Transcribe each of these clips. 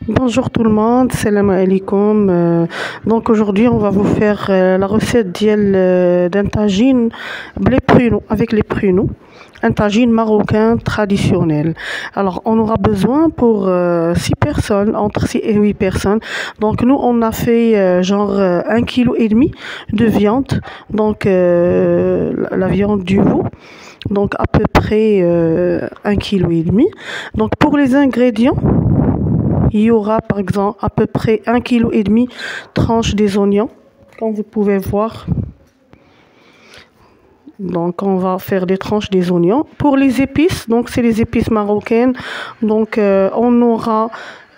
Bonjour tout le monde, salam alaikum. Donc aujourd'hui on va vous faire la recette d'un tagine blé pruneau avec les pruneaux, un tagine marocain traditionnel. Alors on aura besoin pour 6 personnes, entre 6 et 8 personnes. Donc nous on a fait genre 1,5 kg de viande, donc la viande du veau. Donc à peu près 1,5 kg. Donc pour les ingrédients, il y aura par exemple à peu près 1,5 kg tranche des oignons, comme vous pouvez voir. Donc on va faire des tranches des oignons. Pour les épices, donc c'est les épices marocaines. Donc on aura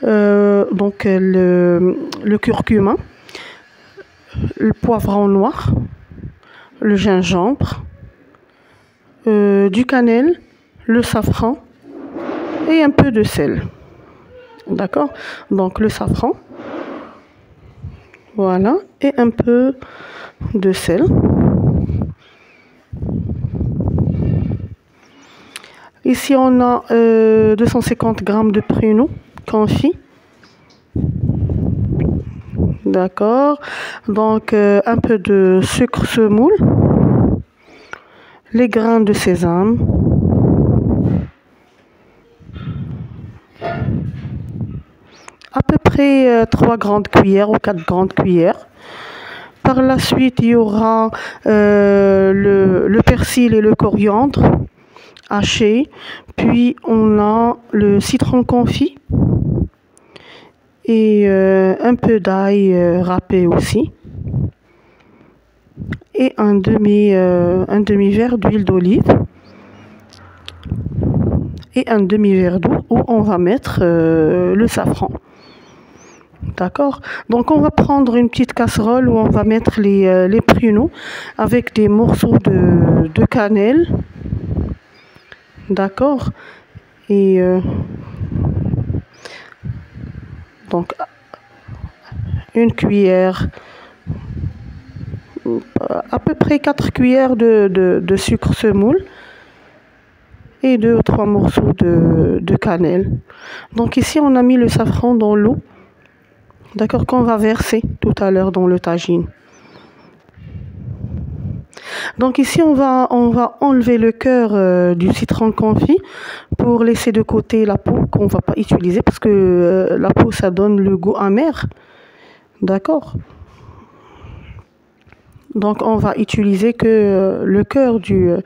le curcuma, le poivron noir, le gingembre, du cannelle, le safran et un peu de sel. D'accord? Donc le safran, voilà, et un peu de sel. Ici on a 250 g de pruneaux confits. D'accord? Donc un peu de sucre semoule, les grains de sésame, à peu près 3 grandes cuillères ou 4 grandes cuillères. Par la suite, il y aura le persil et le coriandre haché. Puis, on a le citron confit et un peu d'ail râpé aussi. Et un demi-verre d'huile d'olive. Et un demi-verre d'eau où on va mettre le safran. D'accord? Donc on va prendre une petite casserole où on va mettre les pruneaux avec des morceaux de cannelle. D'accord? Et donc une cuillère, à peu près 4 cuillères de sucre semoule et 2 ou 3 morceaux de cannelle. Donc ici on a mis le safran dans l'eau. D'accord, qu'on va verser tout à l'heure dans le tagine. Donc ici on va enlever le cœur du citron confit pour laisser de côté la peau qu'on va pas utiliser parce que la peau ça donne le goût amer. D'accord. Donc on va utiliser que le cœur du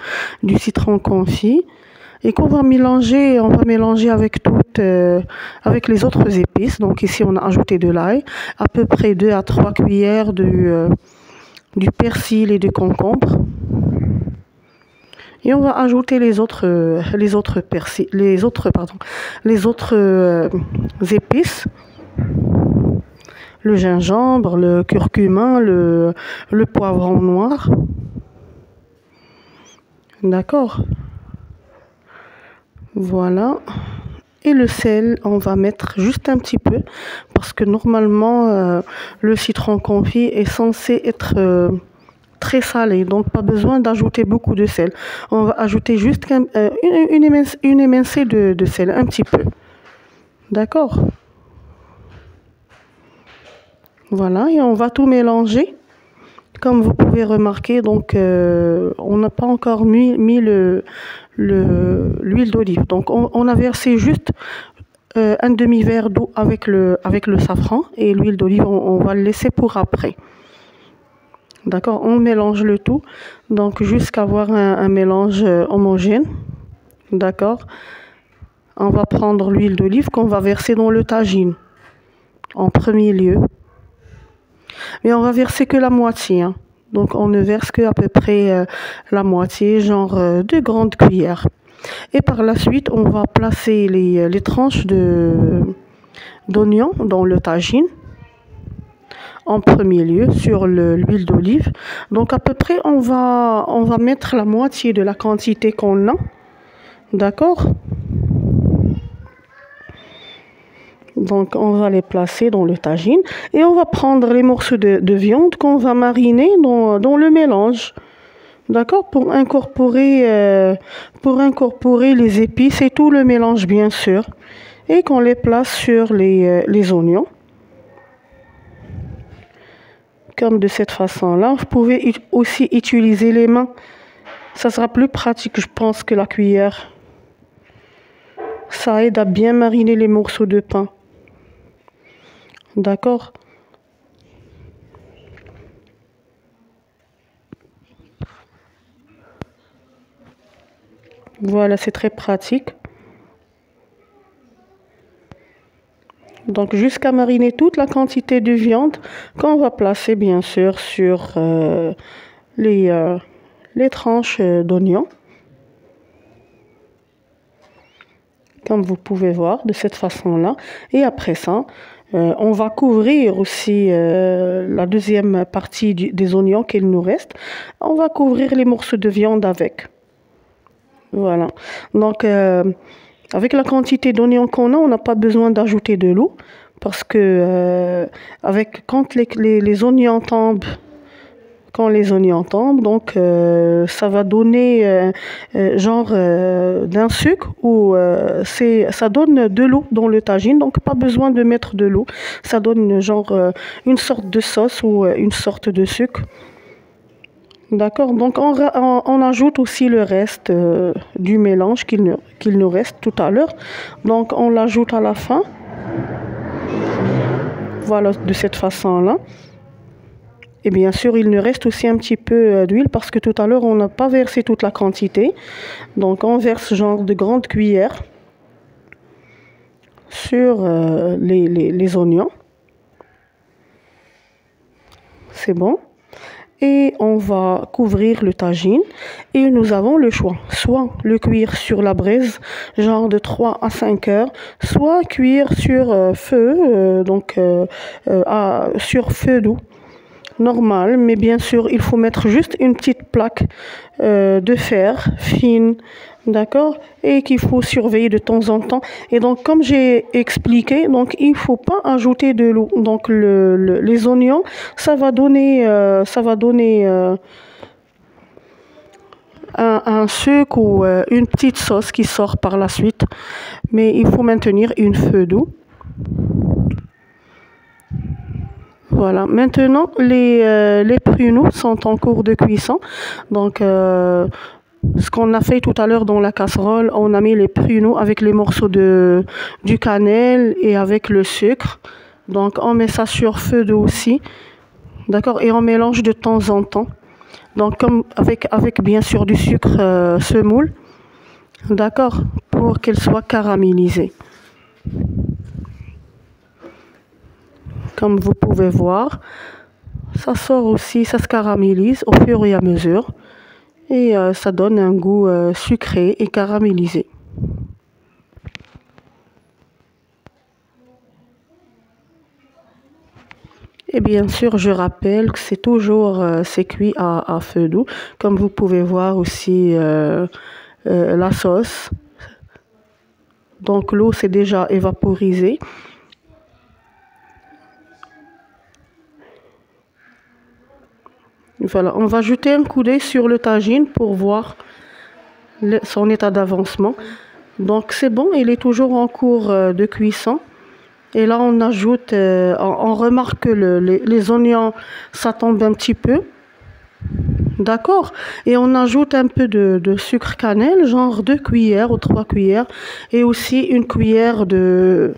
citron confit et qu'on va mélanger, avec les autres épices. Donc ici on a ajouté de l'ail, à peu près 2 à 3 cuillères du persil et du concombre. Et on va ajouter les autres épices. Le gingembre, le curcuma, le poivron noir. D'accord? Voilà. Et le sel, on va mettre juste un petit peu parce que normalement le citron confit est censé être très salé, donc pas besoin d'ajouter beaucoup de sel. On va ajouter juste une émincée de sel, un petit peu. D'accord? Voilà, et on va tout mélanger. Comme vous pouvez remarquer, donc on n'a pas encore mis l'huile d'olive. Donc on a versé juste un demi-verre d'eau avec le safran et l'huile d'olive, on va le laisser pour après. D'accord, on mélange le tout, donc jusqu'à avoir un mélange homogène. D'accord. On va prendre l'huile d'olive qu'on va verser dans le tagine en premier lieu. Mais on va verser que la moitié, hein. Donc on ne verse que à peu près la moitié, genre 2 grandes cuillères. Et par la suite, on va placer les tranches d'oignons dans le tagine. En premier lieu sur l'huile d'olive. Donc à peu près on va mettre la moitié de la quantité qu'on a. D'accord? Donc on va les placer dans le tagine et on va prendre les morceaux de viande qu'on va mariner dans le mélange. D'accord? Pour incorporer les épices et tout le mélange bien sûr. et qu'on les place sur les oignons. Comme de cette façon-là. Vous pouvez aussi utiliser les mains. Ça sera plus pratique, je pense, que la cuillère. Ça aide à bien mariner les morceaux de pain. D'accord? Voilà, c'est très pratique. Donc, jusqu'à mariner toute la quantité de viande qu'on va placer, bien sûr, sur les tranches d'oignons. Comme vous pouvez voir, de cette façon-là. Et après ça, on va couvrir aussi la deuxième partie des oignons qu'il nous reste. On va couvrir les morceaux de viande avec. Voilà. Donc, avec la quantité d'oignons qu'on a, on n'a pas besoin d'ajouter de l'eau. Parce que quand les oignons tombent, donc ça va donner genre d'un sucre ou ça donne de l'eau dans le tagine, donc pas besoin de mettre de l'eau. Ça donne genre une sorte de sauce ou une sorte de sucre. D'accord, donc on ajoute aussi le reste du mélange qu'il nous reste tout à l'heure. Donc on l'ajoute à la fin. Voilà, de cette façon-là. Et bien sûr, il nous reste aussi un petit peu d'huile parce que tout à l'heure, on n'a pas versé toute la quantité. Donc, on verse genre de grandes cuillères sur les oignons. C'est bon. Et on va couvrir le tagine. Et nous avons le choix. Soit le cuire sur la braise, genre de 3 à 5 heures. Soit cuire sur feu, sur feu doux. Normal, mais bien sûr, il faut mettre juste une petite plaque de fer fine, d'accord, et qu'il faut surveiller de temps en temps. Et donc, comme j'ai expliqué, donc il faut pas ajouter de l'eau. Donc, les oignons, ça va donner un sucre ou une petite sauce qui sort par la suite. Mais il faut maintenir un feu doux. Voilà, maintenant les pruneaux sont en cours de cuisson. Donc, ce qu'on a fait tout à l'heure dans la casserole, on a mis les pruneaux avec les morceaux du cannelle et avec le sucre. Donc, on met ça sur feu doux aussi. D'accord, et on mélange de temps en temps. Donc, comme avec bien sûr du sucre semoule. D'accord, pour qu'elle soit caramélisée. Comme vous pouvez voir, ça sort aussi, ça se caramélise au fur et à mesure. Et ça donne un goût sucré et caramélisé. Et bien sûr, je rappelle que c'est toujours c'est cuit à feu doux. Comme vous pouvez voir aussi la sauce. Donc l'eau s'est déjà évaporisée. Voilà, on va jeter un coup d'œil sur le tagine pour voir son état d'avancement. Donc c'est bon, il est toujours en cours de cuisson. Et là on ajoute, on remarque que les oignons, ça tombe un petit peu. D'accord? Et on ajoute un peu de sucre cannelle, genre 2 cuillères ou 3 cuillères. Et aussi une cuillère de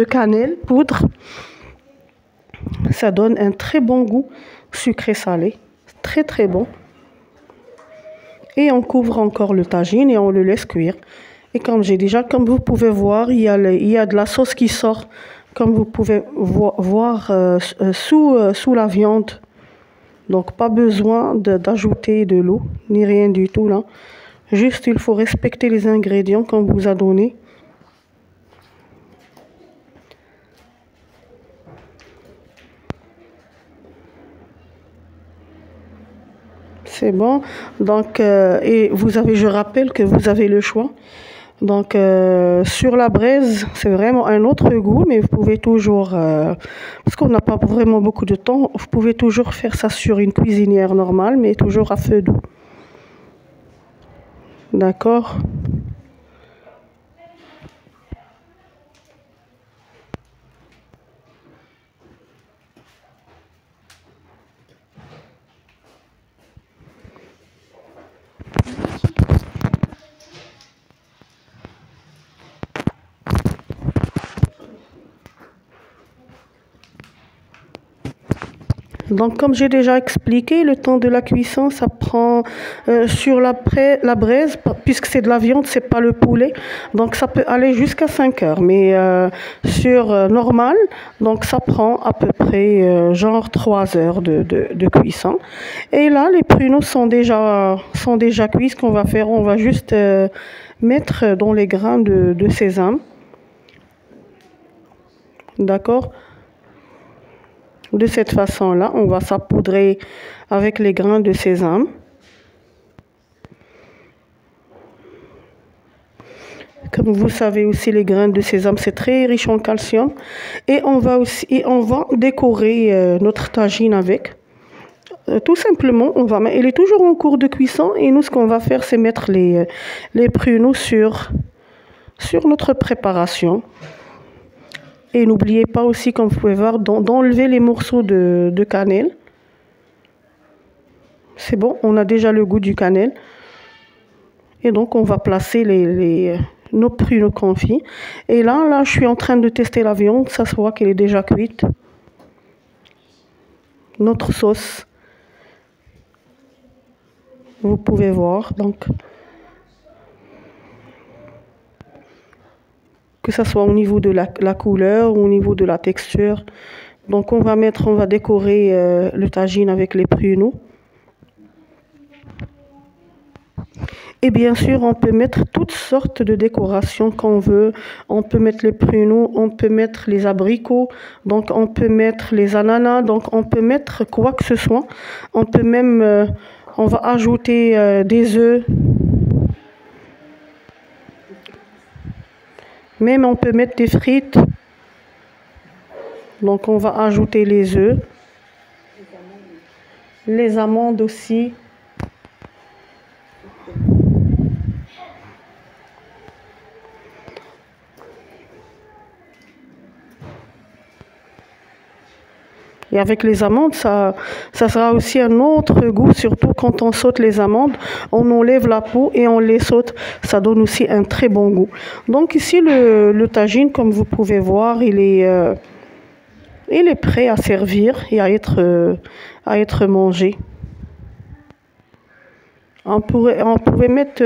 cannelle poudre. Ça donne un très bon goût sucré-salé. Très très bon. Et on couvre encore le tagine et on le laisse cuire. Et comme vous pouvez voir, il y a de la sauce qui sort, comme vous pouvez voir sous la viande. Donc pas besoin d'ajouter de l'eau, ni rien du tout là. Juste il faut respecter les ingrédients qu'on vous a donnés. C'est bon. Donc, et je rappelle que vous avez le choix. Donc, sur la braise, c'est vraiment un autre goût, mais vous pouvez toujours, parce qu'on n'a pas vraiment beaucoup de temps, vous pouvez toujours faire ça sur une cuisinière normale, mais toujours à feu doux. D'accord? Donc, comme j'ai déjà expliqué, le temps de la cuisson, ça prend sur la braise, puisque c'est de la viande, c'est pas le poulet. Donc, ça peut aller jusqu'à 5 heures. Mais sur normal, donc ça prend à peu près genre 3 heures de cuisson. Et là, les pruneaux sont déjà cuits. Ce qu'on va faire, on va juste mettre dans les grains de sésame. D'accord? De cette façon-là, on va saupoudrer avec les grains de sésame. Comme vous savez aussi, les grains de sésame, c'est très riche en calcium. Et on va décorer notre tagine avec. Tout simplement, elle est toujours en cours de cuisson. Et nous, ce qu'on va faire, c'est mettre les pruneaux sur notre préparation. Et n'oubliez pas aussi, comme vous pouvez voir, d'enlever les morceaux de cannelle. C'est bon, on a déjà le goût du cannelle. Et donc, on va placer nos pruneaux confits. Et là, je suis en train de tester la viande. Ça se voit qu'elle est déjà cuite. Notre sauce. Vous pouvez voir, donc, que ce soit au niveau de la couleur ou au niveau de la texture. Donc, on va décorer le tagine avec les pruneaux. Et bien sûr, on peut mettre toutes sortes de décorations qu'on veut. On peut mettre les pruneaux, on peut mettre les abricots, donc on peut mettre les ananas, donc on peut mettre quoi que ce soit. On peut même, on va ajouter des œufs. Même on peut mettre des frites. Donc on va ajouter les œufs. Les amandes aussi. Et avec les amandes, ça sera aussi un autre goût, surtout quand on saute les amandes. On enlève la peau et on les saute. Ça donne aussi un très bon goût. Donc ici, le tagine, comme vous pouvez voir, il est prêt à servir et à être mangé. On pouvait mettre